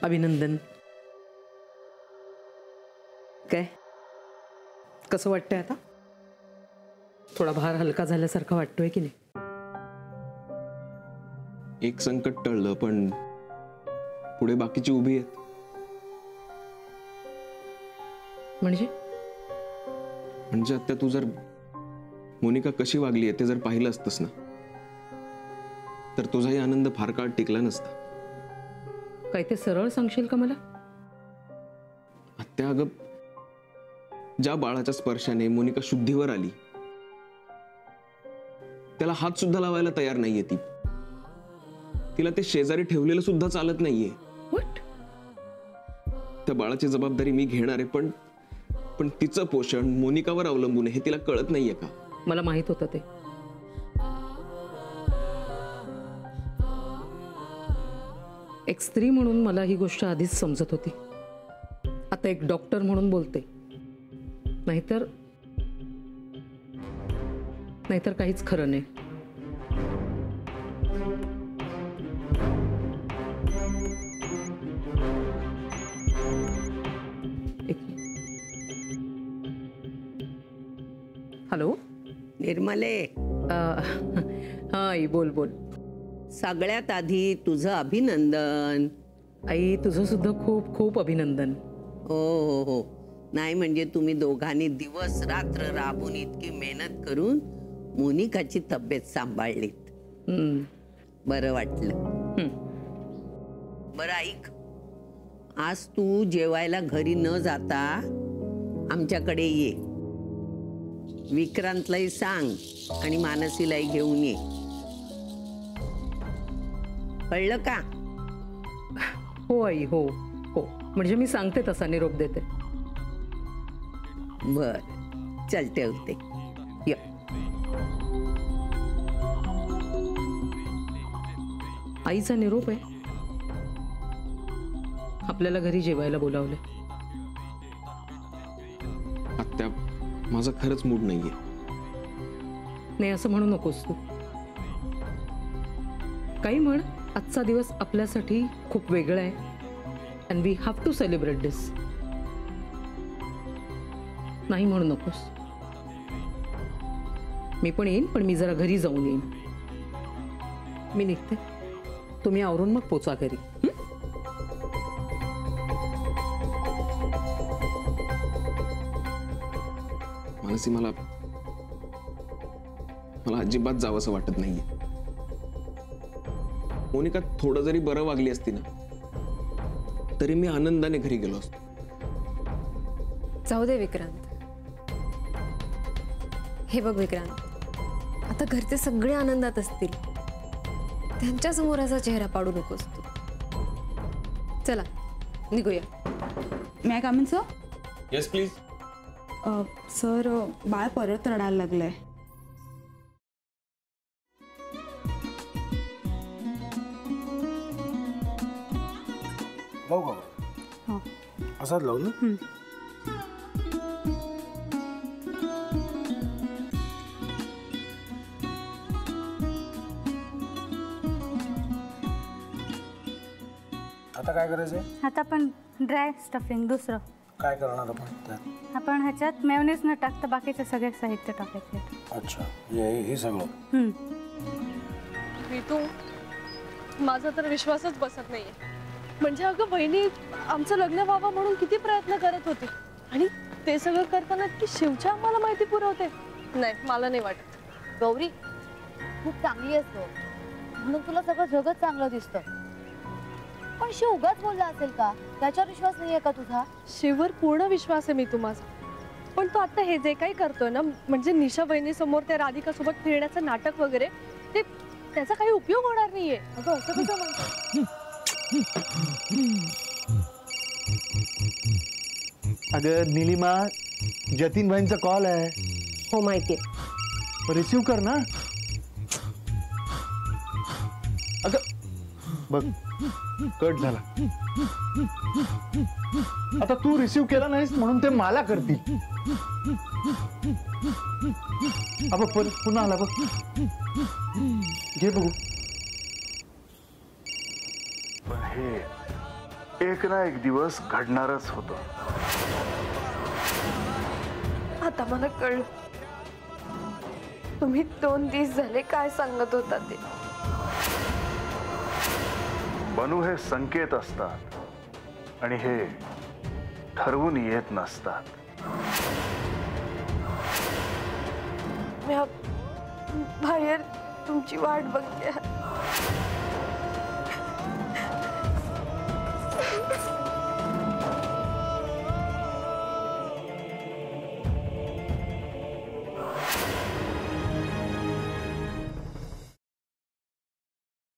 अभिनंदन. काय कसं वाटतंय आता? थोडा भार हलका झाल्यासारखा वाटतोय की नाही? एक संकट टळलं, पण पुढे बाकीची उभी आहेत. म्हणजे आता तू जर मोनिका कशी वागली आहे ते जर पाहिलं असतंस ना, तर तुझाही आनंद फार काळ टिकला नसता. काय ते सरळ सांगशील का मला? आत्या, अगं, ज्या बाळाच्या स्पर्शाने मोनिका शुद्धीवर आली, त्याला हात सुद्धा लावायला तयार नाहीये ती. तिला ते शेजारी ठेवलेलं सुद्धा चालत नाहीये. व्हॉट? त्या बाळाची जबाबदारी मी घेणार आहे, पण तिचं पोषण मोनिकावर अवलंबून आहे हे तिला कळत नाहीये का? मला माहित होतं ते. एक स्त्री म्हणून मला ही गोष्ट आधीच समजत होती. आता एक डॉक्टर म्हणून बोलते. नाहीतर काहीच खरं नाही. हॅलो निर्मले. हा आई, बोल बोल. सगळ्यात आधी तुझं अभिनंदन. आई, तुझं सुद्धा खूप खूप अभिनंदन. हो हो हो. नाही म्हणजे तुम्ही दोघांनी दिवस रात्र राबून इतकी मेहनत करून मोनिकाची तब्येत सांभाळलीत. बरं वाटलं. बरं ऐक, आज तू जेवायला घरी न जाता आमच्याकडे ये. विक्रांतलाही सांग आणि मानसीलाही घेऊन ये. कळलं का? हो आई, हो हो. म्हणजे मी सांगते तसा निरोप देते. बर, चल ठेवते. या. आईचा निरोप आहे. आपल्याला घरी जेवायला बोलावले. आत्या, माझा खरंच मूड नाहीये. नाही असं म्हणू नकोस तू. काही म्हण, आजचा दिवस आपल्यासाठी खूप वेगळा आहे. And we have to celebrate this. नाही म्हणू नकोस. मी पण येईन, पण मी जरा घरी जाऊन येईन. मी निघते. तुम्ही आवरून मग पोचा घरी. मानसी, मला अजिबात जावंसं वाटत नाहीये. मोनिका थोडं जरी बरं वागली असती ना, तरी मी आनंदाने घरी गेलो असतो. जाऊ दे विक्रांत. हे बघ विक्रांत, आता घरचे सगळे आनंदात असतील. त्यांच्या समोर असा चेहरा पाडू नकोस तू. चला निघूया. मी come in sir? Yes please. Sir, बाळ परत रडायला लागलंय. लावू का? हां, असाच लावू ना. आता काय करायचंय? आता आपण ड्राय स्टफिंग दुसरं काय करणार आपण त्यात? आपण ह्याच्यात मेयोनीज न टाकता बाकीचे सगळे साहित्य टाकायचे. अच्छा, हे सगळं. ऋतू, माझा तर विश्वासच बसत नाहीये. म्हणजे अगं बहिणी आमचं लग्न व्हावं म्हणून किती प्रयत्न करत होते, आणि ते सगळं करताना की शिवच्या आम्हाला माहिती पुरवते. नाही, मला नाही वाटत. गौरी, खूप चांगली असतो म्हणून तुला सगळं जगत चांगलं दिसतं, पण शिव उगाच बोलला असेल का? त्याच्यावर विश्वास नाहीये का तुझा? शिववर पूर्ण विश्वास आहे मी माझा. पण तो आता हे जे काही करतोय ना, म्हणजे निशा बहिणी समोर त्या राधिका सोबत फिरण्याचं नाटक वगैरे, ते त्याचा काही उपयोग होणार नाहीये. अगं असं कसं म्हणतो? अगं नीलिमा, जतीन भाईंचा कॉल आहे. हो माहितीये. रिसीव कर ना. अगं बघ, कट झाला. आता तू रिसीव केला नाहीस म्हणून ते मला करतील. अब पुन्हा आला बघ. घे बघू. पण हे एक ना एक दिवस घडणारच होतं. आता मला कळलं तुम्ही 2 दिवस झाले काय सांगत होता ते. बनू हे संकेत असतात आणि हे ठरवून येत नसतात. मी बाहेर तुमची वाट बघते.